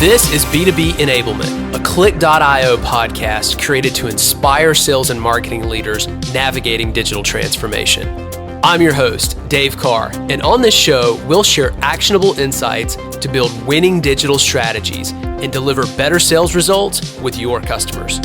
This is B2B Enablement, a Klyck.io podcast created to inspire sales and marketing leaders navigating digital transformation. I'm your host, Dave Carr, and on this show, we'll share actionable insights to build winning digital strategies and deliver better sales results with your customers.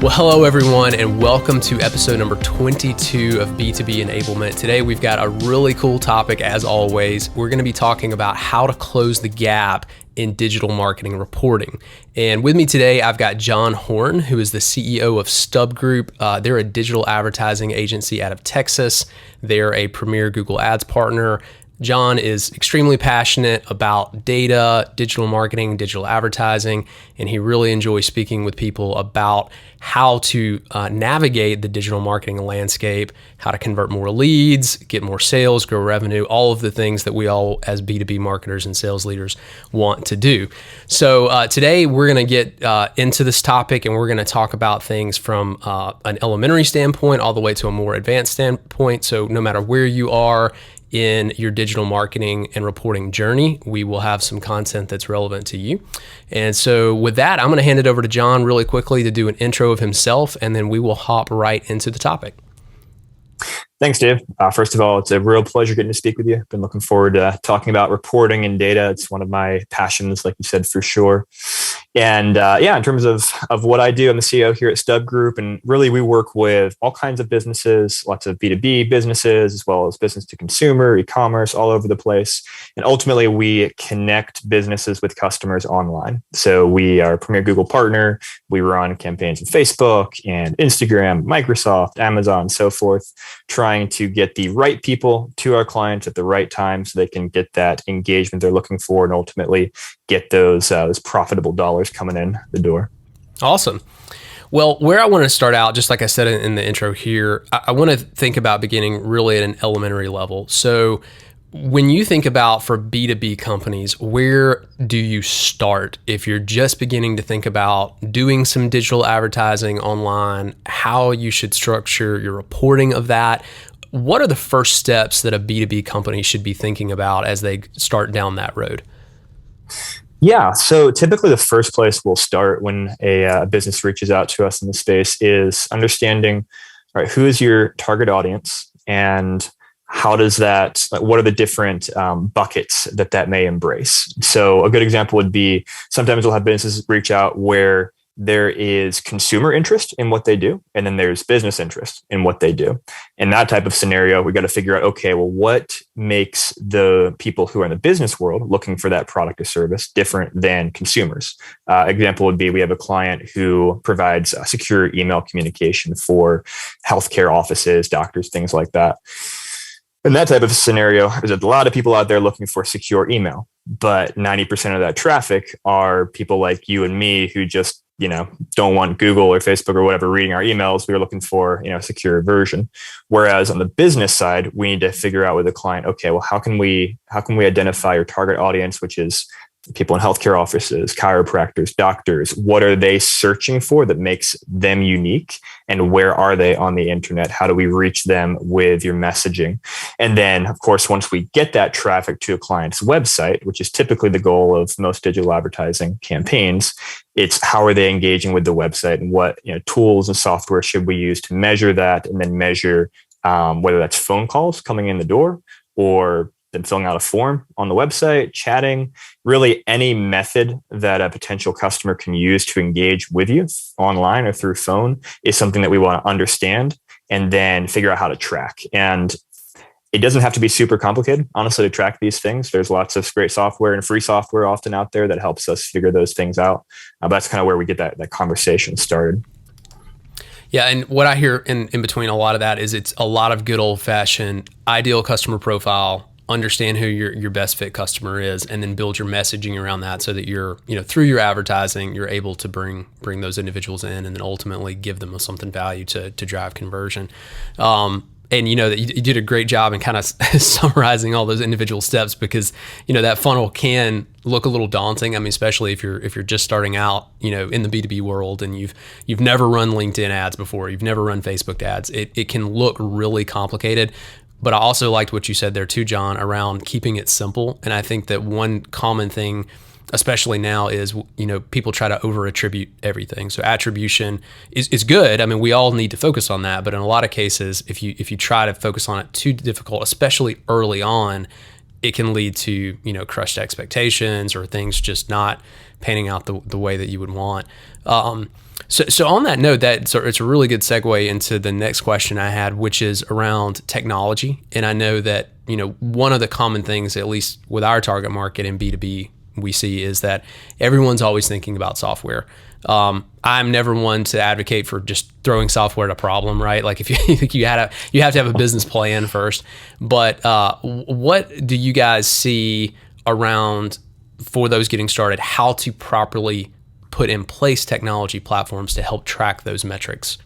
Well, hello everyone, and welcome to episode number 22 of B2B Enablement. Today we've got a really cool topic as always. We're going to be talking about how to close the gap in digital marketing reporting. And with me today, I've got John Horn, who is the CEO of StubGroup. They're a digital advertising agency out of Texas. They're a premier Google Ads partner. John is extremely passionate about data, digital marketing, digital advertising, and he really enjoys speaking with people about how to navigate the digital marketing landscape, how to convert more leads, get more sales, grow revenue, all of the things that we all as B2B marketers and sales leaders want to do. So today we're going to get into this topic, and we're going to talk about things from an elementary standpoint all the way to a more advanced standpoint. So no matter where you are in your digital marketing and reporting journey, we will have some content that's relevant to you. And so with that, I'm going to hand it over to John really quickly to do an intro of himself, and then we will hop right into the topic. Thanks, Dave. First of all, it's a real pleasure getting to speak with you. I've been looking forward to talking about reporting and data. It's one of my passions, like you said, for sure. And in terms of what I do, I'm the CEO here at StubGroup, and really we work with all kinds of businesses, lots of B2B businesses, as well as business to consumer, e-commerce, all over the place. And ultimately, we connect businesses with customers online. So we are a premier Google partner. We run campaigns on Facebook and Instagram, Microsoft, Amazon, so forth, trying to get the right people to our clients at the right time so they can get that engagement they're looking for and ultimately get those profitable dollars coming in the door. Awesome. Well, where I want to start out, just like I said in the intro here, I want to think about beginning really at an elementary level. So when you think about for B2B companies, where do you start if you're just beginning to think about doing some digital advertising online, how you should structure your reporting of that? What are the first steps that a B2B company should be thinking about as they start down that road? Yeah, so typically the first place we'll start when a business reaches out to us in the space is understanding, all right, who is your target audience and how does that, what are the different buckets that may embrace? So a good example would be sometimes we'll have businesses reach out where there is consumer interest in what they do, and then there's business interest in what they do. In that type of scenario, we got to figure out, okay, well, what makes the people who are in the business world looking for that product or service different than consumers? Example would be we have a client who provides secure email communication for healthcare offices, doctors, things like that. In that type of scenario, there's a lot of people out there looking for secure email, but 90% of that traffic are people like you and me who just, don't want Google or Facebook or whatever reading our emails. We're looking for, a secure version. Whereas on the business side, we need to figure out with the client, okay, well, how can we identify your target audience, which is people in healthcare offices, chiropractors, doctors? What are they searching for that makes them unique? And where are they on the internet? How do we reach them with your messaging? And then, of course, once we get that traffic to a client's website, which is typically the goal of most digital advertising campaigns, it's how are they engaging with the website and what tools and software should we use to measure that, and then measure whether that's phone calls coming in the door or then filling out a form on the website, chatting, really any method that a potential customer can use to engage with you online or through phone is something that we want to understand and then figure out how to track. And it doesn't have to be super complicated, honestly, to track these things. There's lots of great software and free software often out there that helps us figure those things out. But that's kind of where we get that conversation started. Yeah, and what I hear in between a lot of that is it's a lot of good old-fashioned ideal customer profile, understand who your best fit customer is, and then build your messaging around that so that you're, through your advertising, you're able to bring those individuals in and then ultimately give them something value to drive conversion. And that you did a great job in kind of summarizing all those individual steps because, that funnel can look a little daunting. I mean, especially if you're just starting out, in the B2B world and you've never run LinkedIn ads before, you've never run Facebook ads. It can look really complicated. But I also liked what you said there too, John, around keeping it simple. And I think that one common thing, especially now, is, people try to over attribute everything. So attribution is good. I mean, we all need to focus on that. But in a lot of cases, if you try to focus on it too difficult, especially early on, it can lead to, crushed expectations or things just not panning out the way that you would want. So on that note, it's a really good segue into the next question I had, which is around technology. And I know that, one of the common things, at least with our target market in B2B, we see is that everyone's always thinking about software. I'm never one to advocate for just throwing software at a problem, right? Like if you have to have a business plan first. But what do you guys see around, for those getting started, how to properly put in place technology platforms to help track those metrics?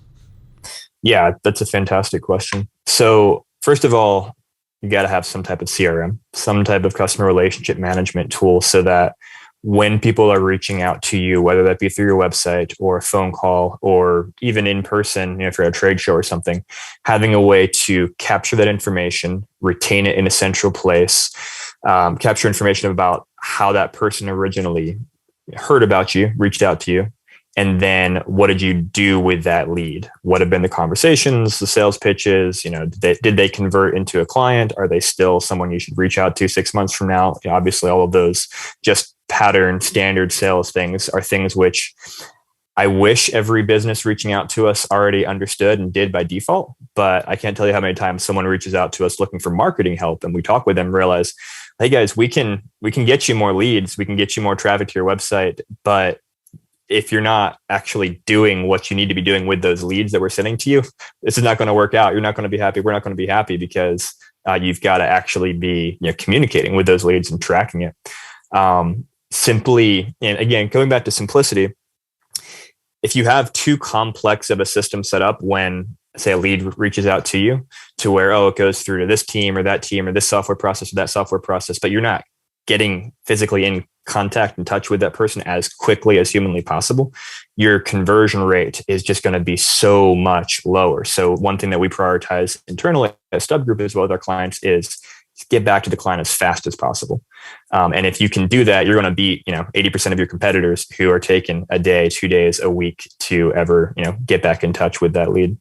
Yeah, that's a fantastic question. So first of all, you got to have some type of CRM, some type of customer relationship management tool, so that when people are reaching out to you, whether that be through your website or a phone call or even in person, if you're at a trade show or something, having a way to capture that information, retain it in a central place, capture information about how that person originally heard about you, reached out to you, and then what did you do with that lead? What have been the conversations, the sales pitches? Did they convert into a client? Are they still someone you should reach out to 6 months from now? Obviously, all of those just pattern standard sales things are things which I wish every business reaching out to us already understood and did by default. But I can't tell you how many times someone reaches out to us looking for marketing help, and we talk with them and realize, hey guys, we can get you more leads, we can get you more traffic to your website, but if you're not actually doing what you need to be doing with those leads that we're sending to you, this is not going to work out. You're not going to be happy. We're not going to be happy, because you've got to actually be communicating with those leads and tracking it. Simply, and again, going back to simplicity, if you have too complex of a system set up when, say, a lead reaches out to you to where, it goes through to this team or this software process or that software process, but you're not getting physically in contact and touch with that person as quickly as humanly possible, your conversion rate is just going to be so much lower. So one thing that we prioritize internally at StubGroup as well with our clients is get back to the client as fast as possible. And if you can do that, you're going to beat 80% of your competitors who are taking a day, 2 days, a week to ever get back in touch with that lead.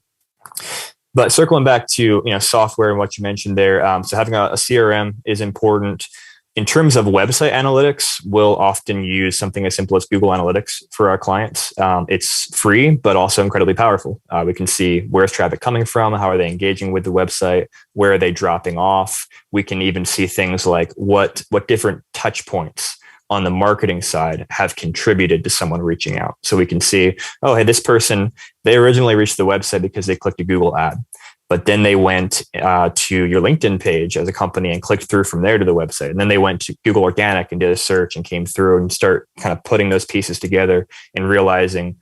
But circling back to software and what you mentioned there, so having a CRM is important. In terms of website analytics, we'll often use something as simple as Google Analytics for our clients. It's free, but also incredibly powerful. We can see where's traffic coming from, how are they engaging with the website, where are they dropping off. We can even see things like what different touch points on the marketing side have contributed to someone reaching out. So we can see, hey, this person, they originally reached the website because they clicked a Google ad. But then they went to your LinkedIn page as a company and clicked through from there to the website. And then they went to Google Organic and did a search and came through, and start kind of putting those pieces together and realizing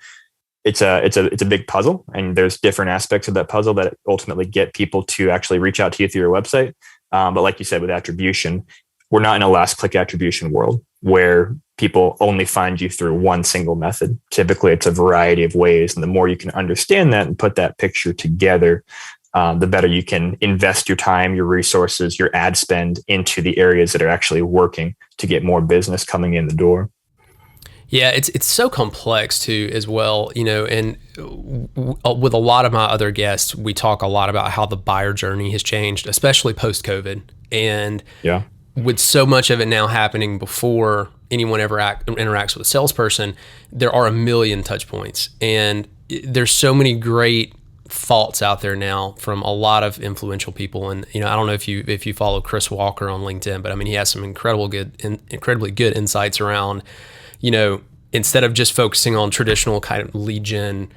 it's a big puzzle. And there's different aspects of that puzzle that ultimately get people to actually reach out to you through your website. But like you said, with attribution, we're not in a last click attribution world where people only find you through one single method. Typically, it's a variety of ways. And the more you can understand that and put that picture together, the better you can invest your time, your resources, your ad spend into the areas that are actually working to get more business coming in the door. Yeah, it's so complex too as well, and with a lot of my other guests, we talk a lot about how the buyer journey has changed, especially post-COVID. And with so much of it now happening before anyone ever interacts with a salesperson, there are a million touch points. And there's so many great thoughts out there now from a lot of influential people. And I don't know if you follow Chris Walker on LinkedIn, but I mean, he has some incredibly good insights around, instead of just focusing on traditional kind of lead gen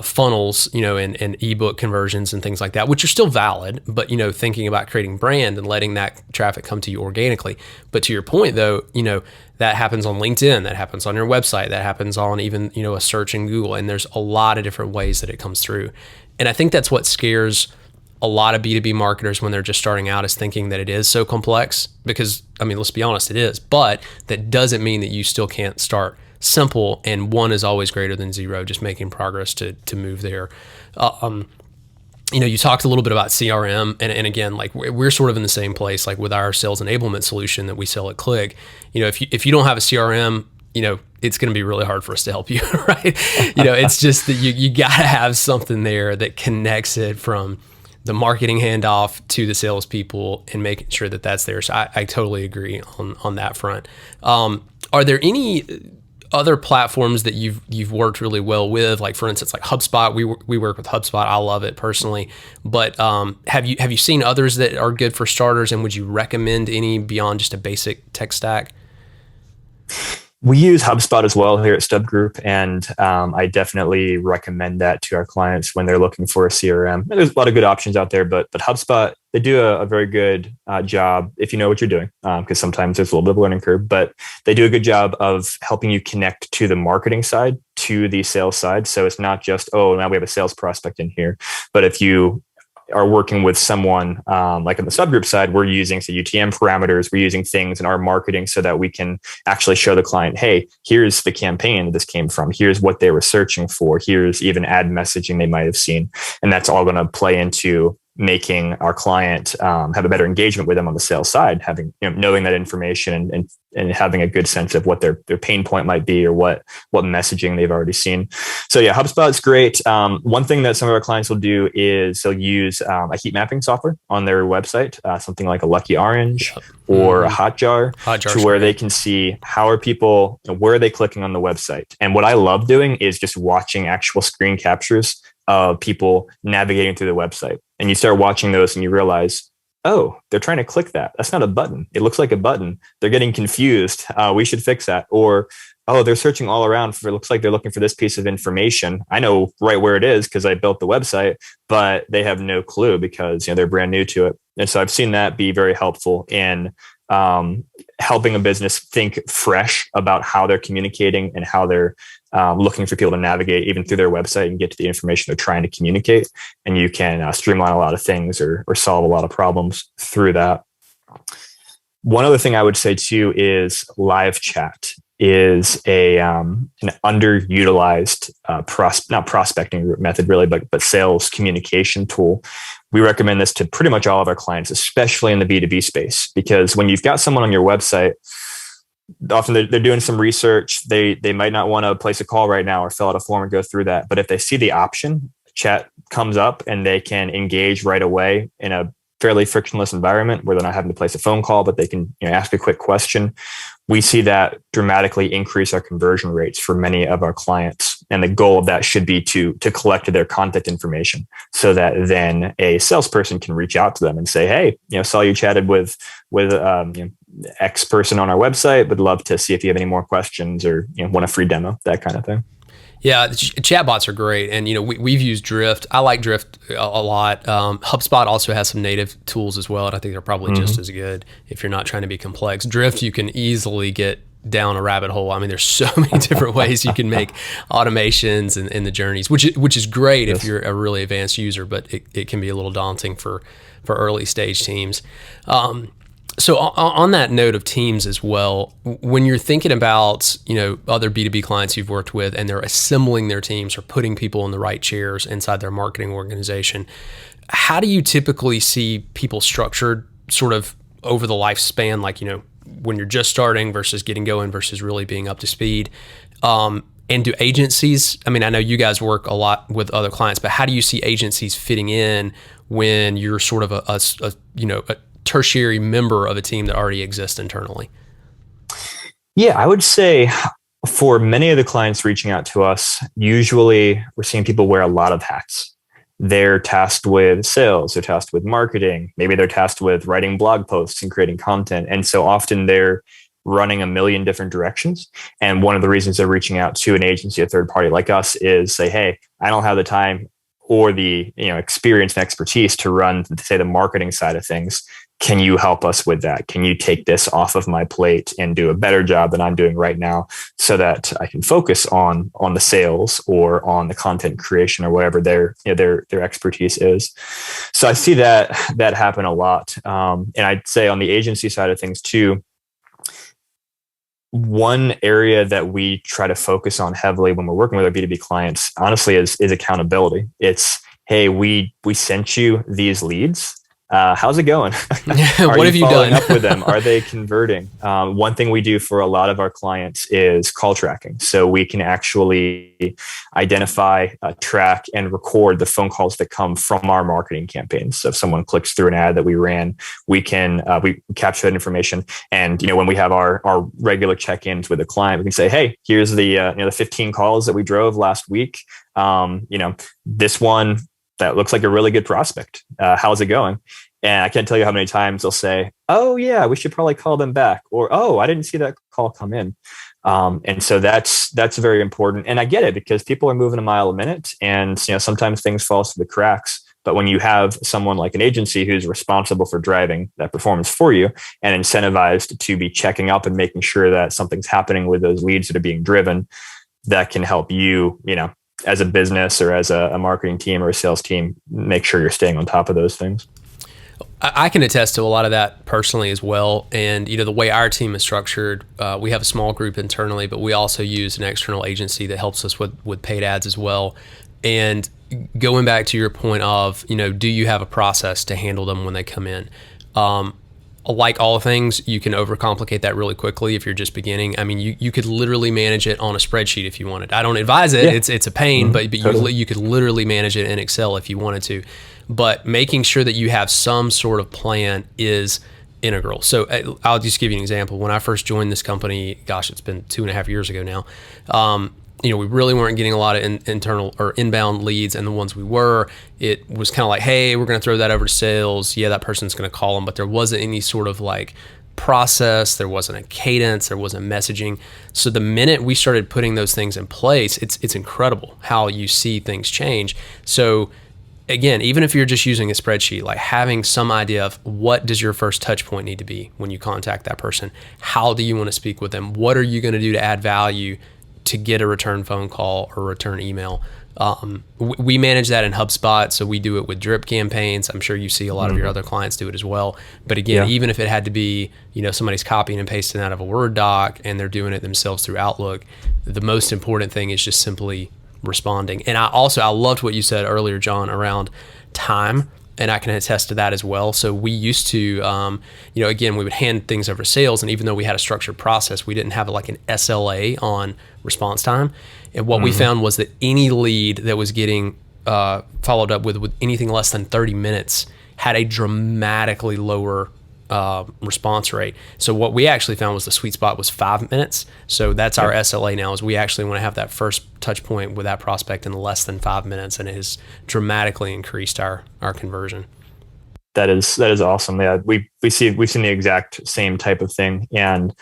funnels, and ebook conversions and things like that, which are still valid, but thinking about creating brand and letting that traffic come to you organically. But to your point though, that happens on LinkedIn, that happens on your website, that happens on even, a search in Google. And there's a lot of different ways that it comes through. And I think that's what scares a lot of B2B marketers when they're just starting out, is thinking that it is so complex, because, I mean, let's be honest, it is, but that doesn't mean that you still can't start simple, and one is always greater than zero, just making progress to move there. you talked a little bit about CRM, and again, like we're sort of in the same place, like with our sales enablement solution that we sell at Klyck. If you don't have a CRM, it's going to be really hard for us to help you, right? It's just that you got to have something there that connects it from the marketing handoff to the salespeople and making sure that that's there. So I totally agree on that front. Are there any other platforms that you've worked really well with, like for instance, like HubSpot? We work with HubSpot. I love it personally, but have you seen others that are good for starters, and would you recommend any beyond just a basic tech stack? We use HubSpot as well here at StubGroup, and I definitely recommend that to our clients when they're looking for a CRM. And there's a lot of good options out there, but HubSpot, they do a very good job if you know what you're doing, because sometimes there's a little bit of a learning curve, but they do a good job of helping you connect to the marketing side, to the sales side. So it's not just, oh, now we have a sales prospect in here, but if you are working with someone like on the StubGroup side, we're using UTM parameters, we're using things in our marketing so that we can actually show the client, hey, here's the campaign this came from, here's what they were searching for, here's even ad messaging they might have seen. And that's all going to play into making our client have a better engagement with them on the sales side, having knowing that information and having a good sense of what their pain point might be or what messaging they've already seen. So yeah, HubSpot's great. One thing that some of our clients will do is they'll use a heat mapping software on their website, something like a Lucky Orange or a Hotjar, to where they can see how are people, where are they clicking on the website. And what I love doing is just watching actual screen captures of people navigating through the website. And you start watching those and you realize, oh, they're trying to click that. That's not a button. It looks like a button. They're getting confused. We should fix that. Or, oh, they're searching all around for, it looks like they're looking for this piece of information. I know right where it is because I built the website, but they have no clue because they're brand new to it. And so I've seen that be very helpful in helping a business think fresh about how they're communicating and how they're looking for people to navigate even through their website and get to the information they're trying to communicate. And you can streamline a lot of things or solve a lot of problems through that. One other thing I would say too is live chat is an underutilized not prospecting method really, but sales communication tool. We recommend this to pretty much all of our clients, especially in the B2B space, because when you've got someone on your website, often they're doing some research. They might not want to place a call right now or fill out a form and go through that. But if they see the option, chat comes up and they can engage right away in a fairly frictionless environment where they're not having to place a phone call, but they can ask a quick question. We see that dramatically increase our conversion rates for many of our clients. And the goal of that should be to collect their contact information so that then a salesperson can reach out to them and say, hey, saw you chatted with X person on our website, would love to see if you have any more questions or want a free demo, that kind of thing. Yeah, chatbots are great, and we've used Drift. I like Drift a lot. HubSpot also has some native tools as well, and I think they're probably just as good if you're not trying to be complex. Drift, you can easily get down a rabbit hole. I mean, there's so many different ways you can make automations and the journeys, which is great if you're a really advanced user, but it can be a little daunting for early stage teams. So on that note of teams as well, when you're thinking about, other B2B clients you've worked with and they're assembling their teams or putting people in the right chairs inside their marketing organization, how do you typically see people structured sort of over the lifespan, like, when you're just starting versus getting going versus really being up to speed? And do agencies, I mean, I know you guys work a lot with other clients, but how do you see agencies fitting in when you're sort of a tertiary member of a team that already exists internally? Yeah, I would say for many of the clients reaching out to us, usually we're seeing people wear a lot of hats. They're tasked with sales, they're tasked with marketing, maybe they're tasked with writing blog posts and creating content. And so often they're running a million different directions. And one of the reasons they're reaching out to an agency, a third party like us, is say, hey, I don't have the time or the experience and expertise to run, say, the marketing side of things. Can you help us with that? Can you take this off of my plate and do a better job than I'm doing right now so that I can focus on the sales or on the content creation or whatever their expertise is? So I see that happen a lot. And I'd say on the agency side of things too, one area that we try to focus on heavily when we're working with our B2B clients, honestly, is accountability. It's hey, we sent you these leads. How's it going? What have you done? Up with them? Are they converting? One thing we do for a lot of our clients is call tracking. So we can actually identify, track, and record the phone calls that come from our marketing campaigns. So if someone clicks through an ad that we ran, we capture that information. And when we have our regular check-ins with a client, we can say, hey, here's the 15 calls that we drove last week. This one that looks like a really good prospect. How's it going? And I can't tell you how many times they'll say, oh yeah, we should probably call them back. Or, oh, I didn't see that call come in. And so that's very important. And I get it, because people are moving a mile a minute, and sometimes things fall through the cracks. But when you have someone like an agency who's responsible for driving that performance for you and incentivized to be checking up and making sure that something's happening with those leads that are being driven, that can help you, as a business or as a marketing team or a sales team, make sure you're staying on top of those things. I can attest to a lot of that personally as well. And, the way our team is structured, we have a small group internally, but we also use an external agency that helps us with paid ads as well. And going back to your point of, do you have a process to handle them when they come in? Like all things, you can overcomplicate that really quickly if you're just beginning. I mean, you could literally manage it on a spreadsheet if you wanted. I don't advise it. Yeah. It's a pain, but totally. you could literally manage it in Excel if you wanted to. But making sure that you have some sort of plan is integral. So I'll just give you an example. When I first joined this company, gosh, it's been 2.5 years ago now. We really weren't getting a lot of internal or inbound leads, and the ones we were, it was kind of like, hey, we're going to throw that over to sales. Yeah, that person's going to call them, but there wasn't any sort of like process. There wasn't a cadence. There wasn't messaging. So the minute we started putting those things in place, it's incredible how you see things change. So again, even if you're just using a spreadsheet, like having some idea of what does your first touch point need to be when you contact that person? How do you want to speak with them? What are you going to do to add value to get a return phone call or return email? We manage that in HubSpot, so we do it with drip campaigns. I'm sure you see a lot of your other clients do it as well. But again, even if it had to be, somebody's copying and pasting out of a Word doc and they're doing it themselves through Outlook, the most important thing is just simply responding. And I loved what you said earlier, John, around time. And I can attest to that as well. So we used to, again, we would hand things over to sales. And even though we had a structured process, we didn't have like an SLA on response time. And what we found was that any lead that was getting followed up with anything less than 30 minutes had a dramatically lower response rate. So what we actually found was the sweet spot was 5 minutes. So that's our SLA now, is we actually want to have that first touch point with that prospect in less than 5 minutes, and it has dramatically increased our conversion. That is awesome. Yeah, we've seen the exact same type of thing, and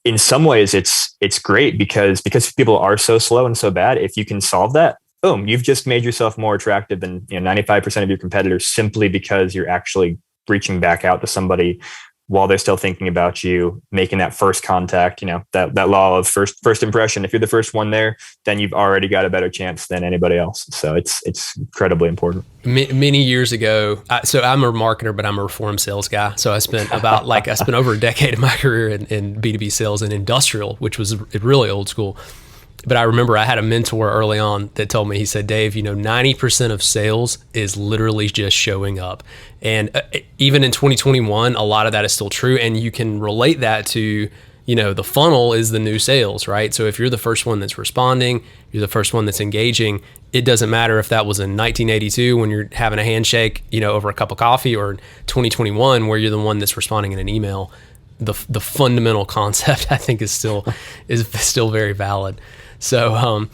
in some ways it's great because people are so slow and so bad. If you can solve that, boom, you've just made yourself more attractive than 95% of your competitors, simply because you're actually reaching back out to somebody while they're still thinking about you, making that first contact. That law of first impression. If you're the first one there, then you've already got a better chance than anybody else. So it's incredibly important. Many years ago, so I'm a marketer, but I'm a reform sales guy. So I spent over a decade of my career in B2B sales and industrial, which was really old school. But I remember I had a mentor early on that told me, he said, Dave, 90% of sales is literally just showing up. And even in 2021, a lot of that is still true. And you can relate that to, the funnel is the new sales, right? So if you're the first one that's responding, you're the first one that's engaging, it doesn't matter if that was in 1982 when you're having a handshake, over a cup of coffee, or 2021 where you're the one that's responding in an email. The fundamental concept, I think, is still very valid. So,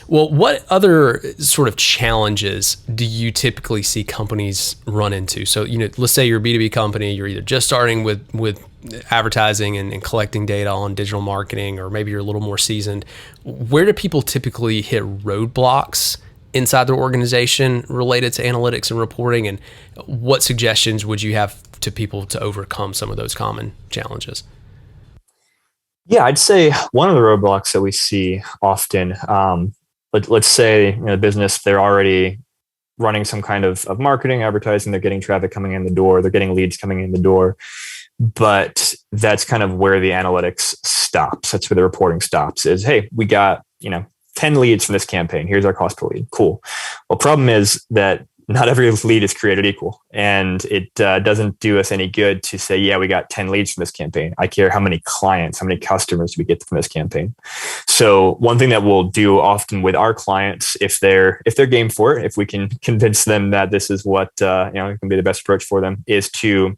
what other sort of challenges do you typically see companies run into? So, let's say you're a B2B company, you're either just starting with advertising and collecting data on digital marketing, or maybe you're a little more seasoned. Where do people typically hit roadblocks inside their organization related to analytics and reporting? And what suggestions would you have to people to overcome some of those common challenges? Yeah, I'd say one of the roadblocks that we see often, let's say the business, they're already running some kind of marketing, advertising, they're getting traffic coming in the door, they're getting leads coming in the door, but that's kind of where the analytics stops. That's where the reporting stops, is, hey, we got, 10 leads from this campaign. Here's our cost per lead. Cool. Well, problem is that not every lead is created equal, and it doesn't do us any good to say, yeah, we got 10 leads from this campaign. I care how many clients, how many customers we get from this campaign. So one thing that we'll do often with our clients, if they're game for it, if we can convince them that this is what can be the best approach for them, is to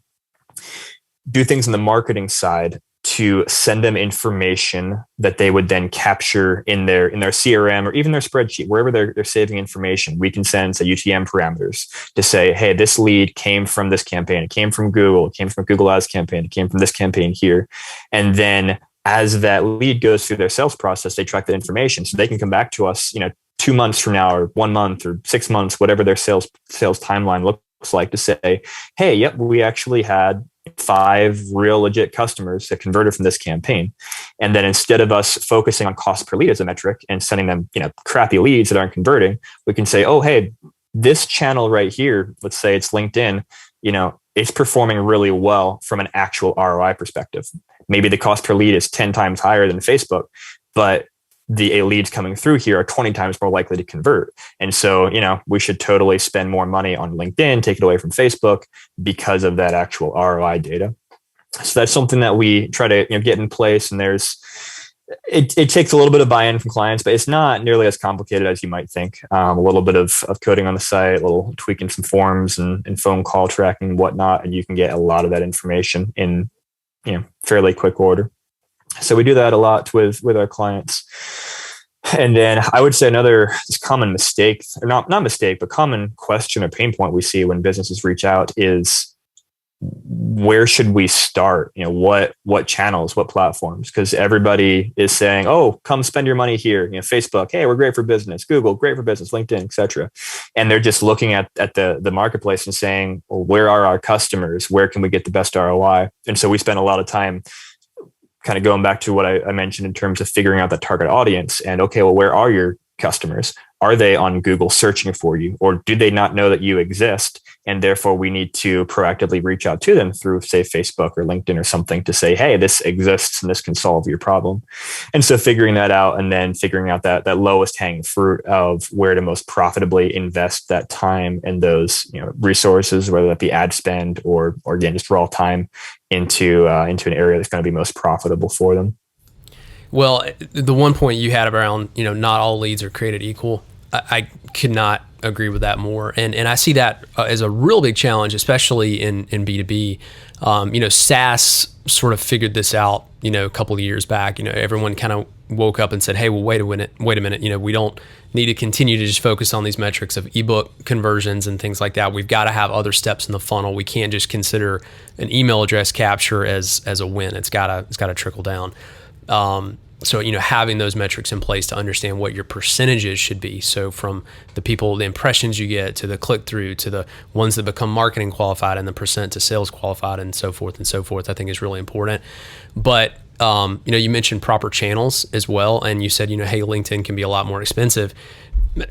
do things on the marketing side to send them information that they would then capture in their CRM or even their spreadsheet, wherever they're saving information. We can send, say, UTM parameters to say, hey, this lead came from this campaign. It came from Google. It came from a Google Ads campaign. It came from this campaign here. And then as that lead goes through their sales process, they track that information. So they can come back to us, 2 months from now, or 1 month, or 6 months, whatever their sales timeline looks like, to say, hey, yep, we actually had 5 real legit customers that converted from this campaign. And then instead of us focusing on cost per lead as a metric and sending them, crappy leads that aren't converting, we can say, oh, hey, this channel right here, let's say it's LinkedIn, it's performing really well from an actual ROI perspective. Maybe the cost per lead is 10 times higher than Facebook, but the leads coming through here are 20 times more likely to convert. And so, we should totally spend more money on LinkedIn, take it away from Facebook because of that actual ROI data. So that's something that we try to get in place. And it takes a little bit of buy-in from clients, but it's not nearly as complicated as you might think. A little bit of coding on the site, a little tweaking some forms and phone call tracking and whatnot, and you can get a lot of that information in fairly quick order. So we do that a lot with our clients. And then I would say another common mistake, or not mistake, but common question or pain point we see when businesses reach out is, where should we start? What channels, what platforms? Because everybody is saying, oh, come spend your money here. Facebook, hey, we're great for business. Google, great for business. LinkedIn, etc. And they're just looking at the marketplace and saying, well, where are our customers? Where can we get the best ROI? And so we spend a lot of time kind of going back to what I mentioned in terms of figuring out that target audience. And okay, well, where are your customers? Are they on Google searching for you, or do they not know that you exist? And therefore we need to proactively reach out to them through, say, Facebook or LinkedIn or something to say, hey, this exists and this can solve your problem. And so figuring that out, and then figuring out that lowest hanging fruit of where to most profitably invest that time and those resources, whether that be ad spend or again, just raw time into an area that's going to be most profitable for them. Well, the one point you had around, not all leads are created equal, I could not agree with that more. And I see that as a real big challenge, especially in B2B. SaaS sort of figured this out, a couple of years back. Everyone kind of woke up and said, hey, well, wait a minute. We don't need to continue to just focus on these metrics of ebook conversions and things like that. We've got to have other steps in the funnel. We can't just consider an email address capture as a win. It's gotta trickle down. So, having those metrics in place to understand what your percentages should be. So from the impressions you get, to the click-through, to the ones that become marketing qualified, and the percent to sales qualified, and so forth, I think is really important. But, you mentioned proper channels as well. And you said, hey, LinkedIn can be a lot more expensive.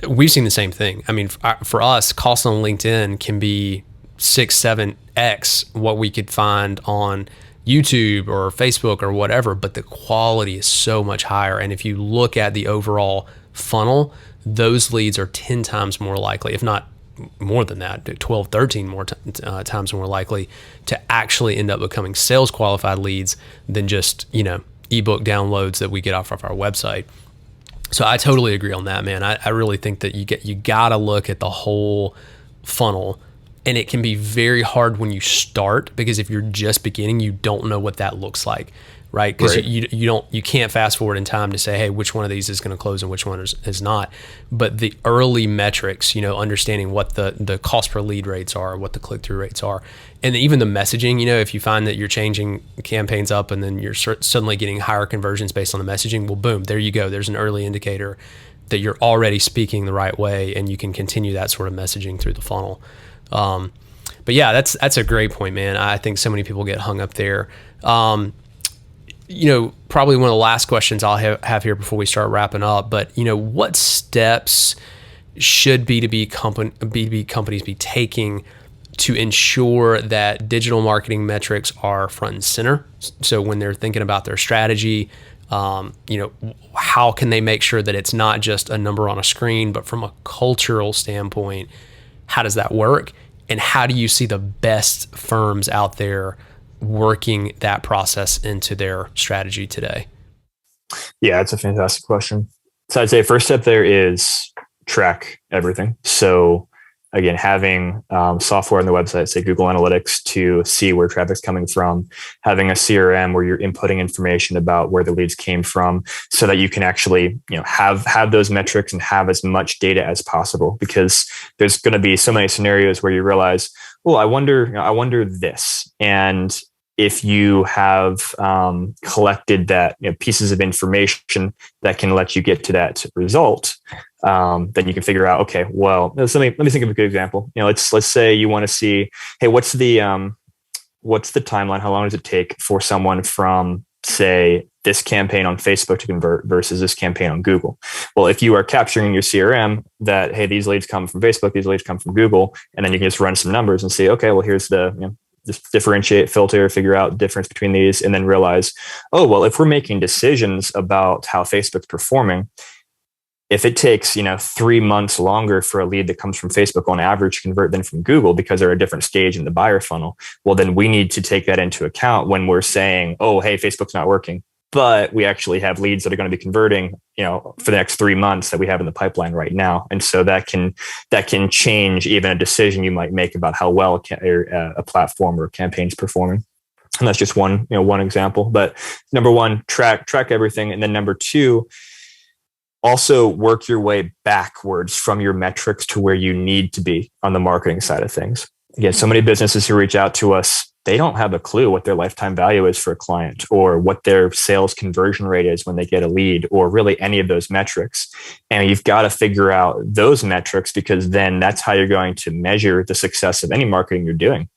We've seen the same thing. I mean, for us, costs on LinkedIn can be 6-7x what we could find on YouTube or Facebook or whatever, but the quality is so much higher. And if you look at the overall funnel, those leads are 10 times more likely, if not more than that, 12, 13 more times more likely to actually end up becoming sales qualified leads than just, ebook downloads that we get off of our website. So I totally agree on that, man. I really think that you got to look at the whole funnel. And it can be very hard when you start, because if you're just beginning, you don't know what that looks like, right? Because you can't fast forward in time to say, hey, which one of these is going to close and which one is not. But the early metrics, understanding what the cost per lead rates are, what the click-through rates are, and even the messaging, if you find that you're changing campaigns up and then you're suddenly getting higher conversions based on the messaging, well, boom, there you go. There's an early indicator that you're already speaking the right way, and you can continue that sort of messaging through the funnel. But yeah, that's a great point, man. I think so many people get hung up there. Probably one of the last questions I'll have here before we start wrapping up, but what steps should B2B companies be taking to ensure that digital marketing metrics are front and center? So when they're thinking about their strategy, How can they make sure that it's not just a number on a screen, but from a cultural standpoint, how does that work? And how do you see the best firms out there working that process into their strategy today? Yeah, it's a fantastic question. So I'd say first step there is track everything. So again, having software on the website, say Google Analytics, to see where traffic's coming from, having a CRM where you're inputting information about where the leads came from, so that you can actually have those metrics and have as much data as possible. Because there's going to be so many scenarios where you realize, well, I wonder this. And if you have collected that pieces of information that can let you get to that result, then you can figure out, okay, well, let me think of a good example. Let's say you want to see, hey, what's the timeline? How long does it take for someone from, say, this campaign on Facebook to convert versus this campaign on Google? Well, if you are capturing in your CRM that, hey, these leads come from Facebook, these leads come from Google, and then you can just run some numbers and see, okay, well, here's the just differentiate, filter, figure out the difference between these, and then realize, oh, well, if we're making decisions about how Facebook's performing, if it takes 3 months longer for a lead that comes from Facebook on average to convert than from Google because they're a different stage in the buyer funnel, well, then we need to take that into account when we're saying, oh, hey, Facebook's not working, but we actually have leads that are going to be converting, for the next 3 months that we have in the pipeline right now. And so that can change even a decision you might make about how well a platform or a campaign's performing. And that's just one example. But number one, track everything. And then number two, also work your way backwards from your metrics to where you need to be on the marketing side of things. Again, so many businesses who reach out to us, they don't have a clue what their lifetime value is for a client, or what their sales conversion rate is when they get a lead, or really any of those metrics. And you've got to figure out those metrics, because then that's how you're going to measure the success of any marketing you're doing.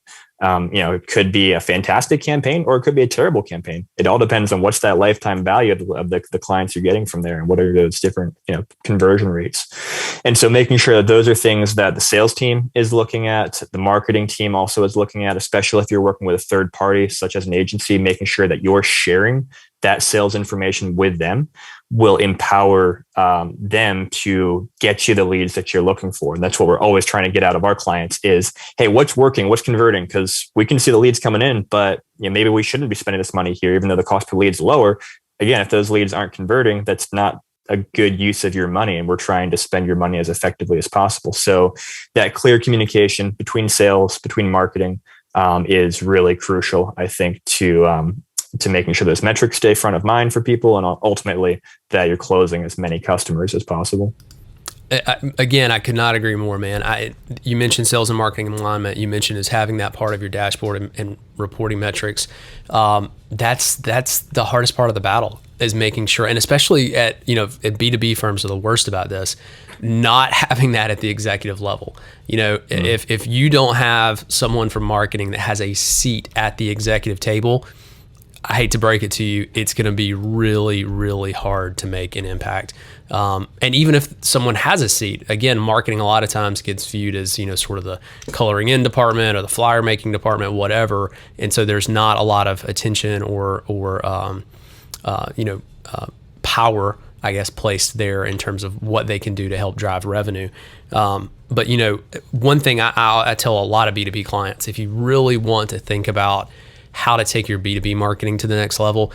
It could be a fantastic campaign, or it could be a terrible campaign. It all depends on what's that lifetime value of the clients you're getting from there, and what are those different conversion rates. And so making sure that those are things that the sales team is looking at, the marketing team also is looking at, especially if you're working with a third party, such as an agency, making sure that you're sharing that sales information with them will empower them to get you the leads that you're looking for. And that's what we're always trying to get out of our clients is, hey, what's working? What's converting? Because we can see the leads coming in, but maybe we shouldn't be spending this money here, even though the cost per lead is lower. Again, if those leads aren't converting, that's not a good use of your money. And we're trying to spend your money as effectively as possible. So that clear communication between sales, between marketing is really crucial, I think, to making sure those metrics stay front of mind for people, and ultimately that you're closing as many customers as possible. Again, I could not agree more, man. You mentioned sales and marketing alignment. You mentioned is having that part of your dashboard and reporting metrics. That's the hardest part of the battle, is making sure, and especially at B2B firms are the worst about this, not having that at the executive level. If you don't have someone from marketing that has a seat at the executive table, I hate to break it to you, it's going to be really, really hard to make an impact. And even if someone has a seat, again, marketing a lot of times gets viewed as, sort of the coloring in department or the flyer making department, whatever. And so there's not a lot of attention or power, I guess, placed there in terms of what they can do to help drive revenue. But one thing I tell a lot of B2B clients, if you really want to think about how to take your B2B marketing to the next level,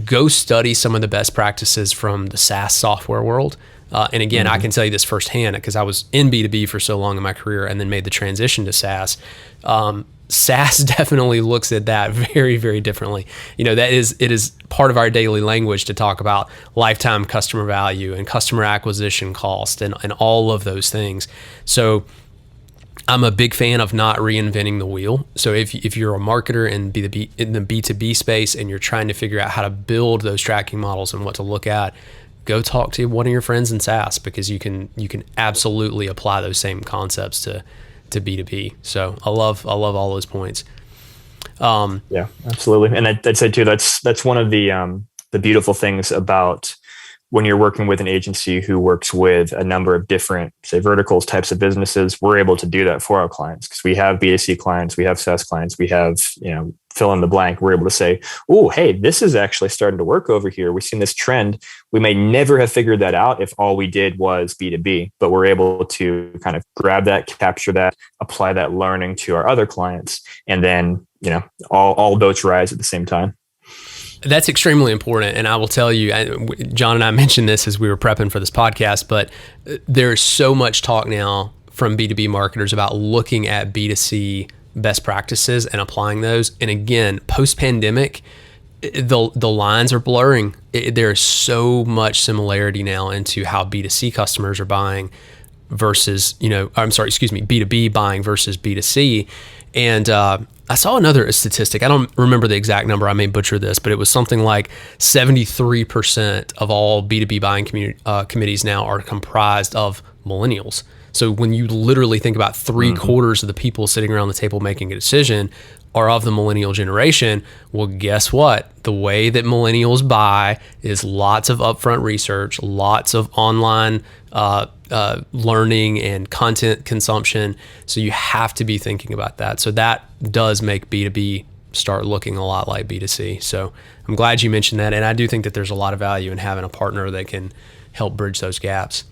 go study some of the best practices from the SaaS software world. And again, I can tell you this firsthand because I was in B2B for so long in my career and then made the transition to SaaS. SaaS definitely looks at that very, very differently. It is part of our daily language to talk about lifetime customer value and customer acquisition cost and all of those things. So I'm a big fan of not reinventing the wheel. So if you're a marketer in the B2B space and you're trying to figure out how to build those tracking models and what to look at, go talk to one of your friends in SaaS, because you can absolutely apply those same concepts to B2B. So I love all those points. Yeah, absolutely. And I'd say too, that's one of the beautiful things about when you're working with an agency who works with a number of different, say, verticals, types of businesses. We're able to do that for our clients because we have B2C clients, we have SaaS clients, we have fill in the blank, we're able to say, oh, hey, this is actually starting to work over here. We've seen this trend. We may never have figured that out if all we did was B2B, but we're able to kind of grab that, capture that, apply that learning to our other clients. And then, all boats rise at the same time. That's extremely important. And I will tell you, John and I mentioned this as we were prepping for this podcast, but there's so much talk now from B2B marketers about looking at B2C best practices and applying those. And again, post-pandemic, the lines are blurring. There's so much similarity now into how B2C customers are buying versus, B2B buying versus B2C. And I saw another statistic. I don't remember the exact number. I may butcher this, but it was something like 73% of all B2B buying committees now are comprised of millennials. So when you literally think about 3/4 of the people sitting around the table making a decision are of the millennial generation, well, guess what? The way that millennials buy is lots of upfront research, lots of online learning and content consumption. So you have to be thinking about that. So that does make B2B start looking a lot like B2C. So I'm glad you mentioned that. And I do think that there's a lot of value in having a partner that can help bridge those gaps.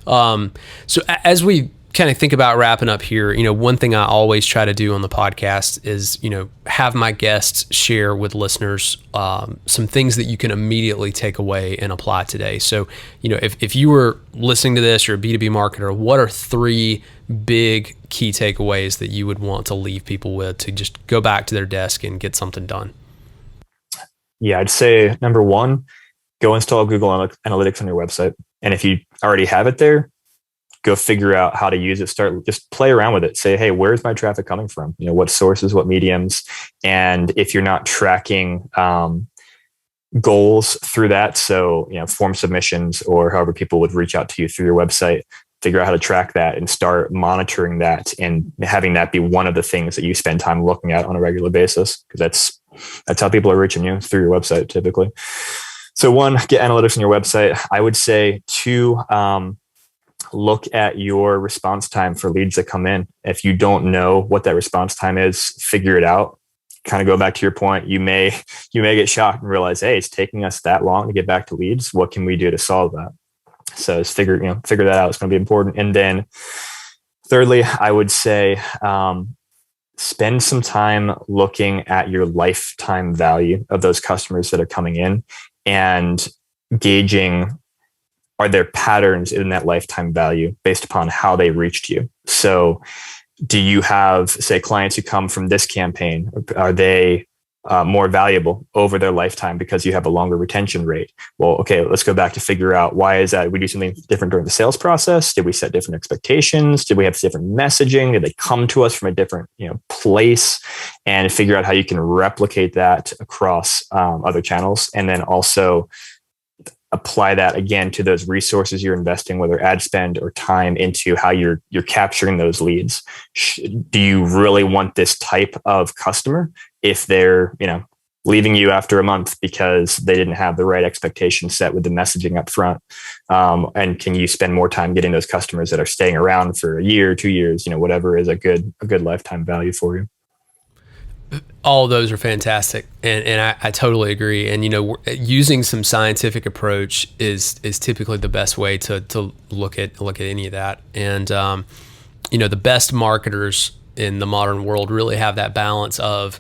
So as we kind of think about wrapping up here, one thing I always try to do on the podcast is, have my guests share with listeners some things that you can immediately take away and apply today. So, if you were listening to this, you're a B2B marketer, what are 3 big key takeaways that you would want to leave people with to just go back to their desk and get something done? Yeah, I'd say number 1, go install Google Analytics on your website. And if you already have it there, go figure out how to use it. Just play around with it. Say, hey, where's my traffic coming from? What sources, what mediums? And if you're not tracking goals through that, so form submissions or however people would reach out to you through your website, figure out how to track that and start monitoring that and having that be one of the things that you spend time looking at on a regular basis, because that's how people are reaching you, through your website typically. So 1, get analytics on your website. I would say 2, look at your response time for leads that come in. If you don't know what that response time is, figure it out. Kind of go back to your point. You may get shocked and realize, hey, it's taking us that long to get back to leads. What can we do to solve that? So just figure that out. It's going to be important. And then thirdly, I would say, spend some time looking at your lifetime value of those customers that are coming in and gauging, are there patterns in that lifetime value based upon how they reached you? So do you have, say, clients who come from this campaign? Are they more valuable over their lifetime because you have a longer retention rate? Well, okay, let's go back to figure out, why is that? We do something different during the sales process? Did we set different expectations? Did we have different messaging? Did they come to us from a different place? And figure out how you can replicate that across other channels. And then also apply that again to those resources you're investing, whether ad spend or time, into how you're capturing those leads. Do you really want this type of customer if they're, leaving you after a month because they didn't have the right expectations set with the messaging up front? And can you spend more time getting those customers that are staying around for a year, 2 years, whatever is a good lifetime value for you? All of those are fantastic, and I totally agree. And using some scientific approach is typically the best way to look at any of that. And the best marketers in the modern world really have that balance of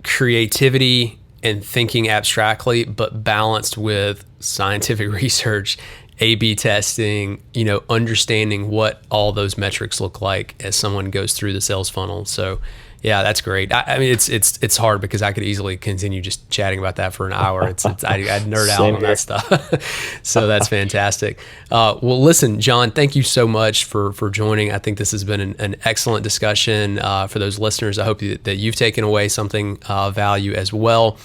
creativity and thinking abstractly, but balanced with scientific research, A/B testing, understanding what all those metrics look like as someone goes through the sales funnel. So yeah, that's great. I mean, it's hard because I could easily continue just chatting about that for an hour. I'd nerd out on that stuff. So that's fantastic. Well, listen, John, thank you so much for joining. I think this has been an excellent discussion for those listeners. I hope that you've taken away something of value as well.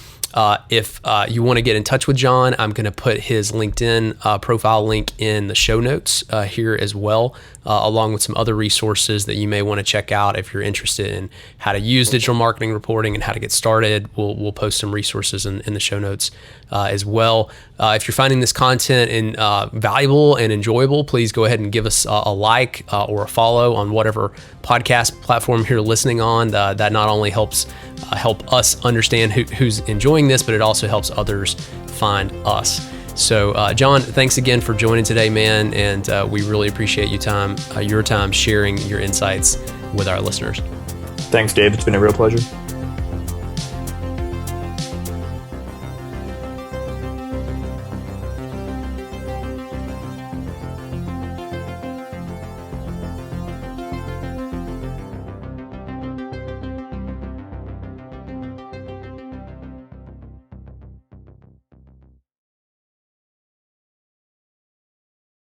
If you want to get in touch with John, I'm going to put his LinkedIn profile link in the show notes here as well, along with some other resources that you may want to check out if you're interested in how to use digital marketing reporting and how to get started. We'll post some resources in the show notes as well. If you're finding this content valuable and enjoyable, please go ahead and give us a like or a follow on whatever podcast platform you're listening on. That not only helps help us understand who's enjoying this, but it also helps others find us. So, John, thanks again for joining today, man. And we really appreciate your time sharing your insights with our listeners. Thanks, Dave. It's been a real pleasure.